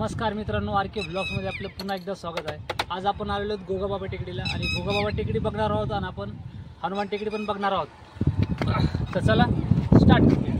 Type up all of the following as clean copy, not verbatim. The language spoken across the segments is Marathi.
नमस्कार मित्रांनो, आर के ब्लॉग्समध्ये आपलं पुन्हा एकदा स्वागत आहे। आज आपण आलेलो आहोत गोगाबाबा टेकडीला आणि गोगाबाबा टेकडी बघणार आहोत आणि आपण हनुमान टेकडी पण बघणार आहोत। तर चला स्टार्ट करूया।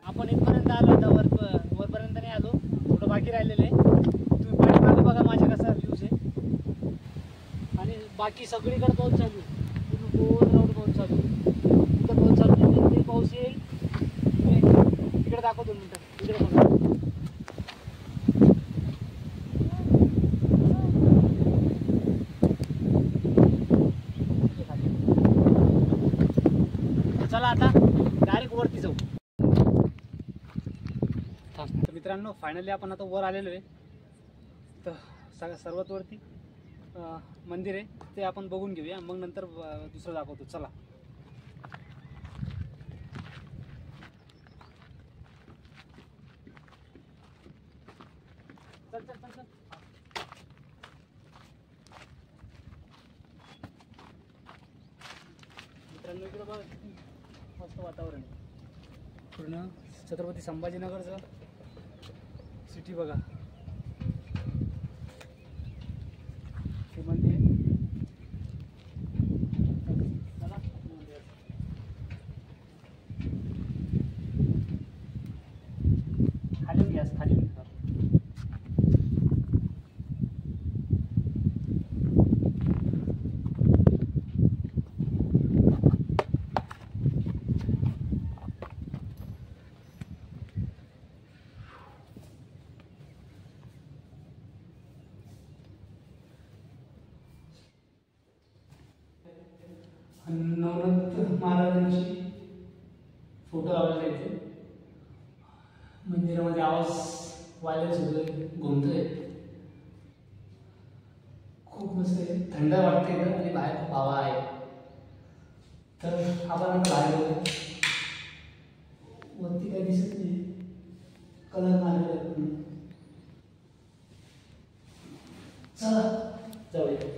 आपण इथपर्यंत आलो, आता वरपर्यंत नाही आलो, थोडं बाकी राहिलेलं आहे। तुम्ही पाठीमागे बघा माझ्या कसा व्ह्यूज आहे आणि बाकी सगळीकडे पाऊस चालू आहे, पूर्ण गोल राऊंड पाऊस चालू आहे। इथं पाऊस चालू आहे, ते पाऊस येईल इकडे दाखव 2 मिनिटं, इकडे बघा। चला आता डायरेक्ट वरती जाऊ। तर मित्रांनो, फायनली आपण आता वर आलेलो आहे। तर सर्वात वरती मंदिर आहे, ते आपण बघून घेऊया, मग नंतर दुसरं दाखवतो। चला चल चल चल चल। मित्रांनो, इकडे बघा किती मस्त वातावरण आहे, पूर्ण छत्रपती संभाजीनगरचं सिटी बघा। हे मंदिर चला खाली घ्या, खाली नवनाथ महाराजांची फोटो लावलेले इथे मंदिरामध्ये। आवाज वायलेस होतोय, घुमतोय, खूप मस्त आहे, थंड वाटते आणि बाहेर खूप हवा आहे। तर आपण आता बाहेर जाऊ, वरती काही दिसत नाही, कलर मारलेला आहे। चला जाऊया।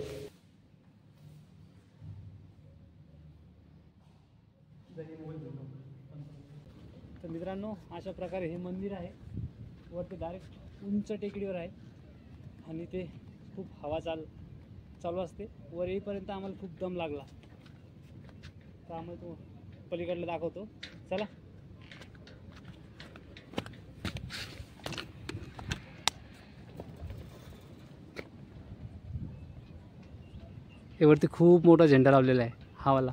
तर मित्रांनो, अशा प्रकारे हे मंदिर आहे, वरती डायरेक्ट उंच टेकडीवर आहे आणि ते खूप हवा चालू असते। वर येईपर्यंत आम्हाला खूप दम लागला, त्यामुळे तो पलीकडला दाखवतो। चला हे वरती खूप मोठा झेंडा लावलेला आहे हा वाला।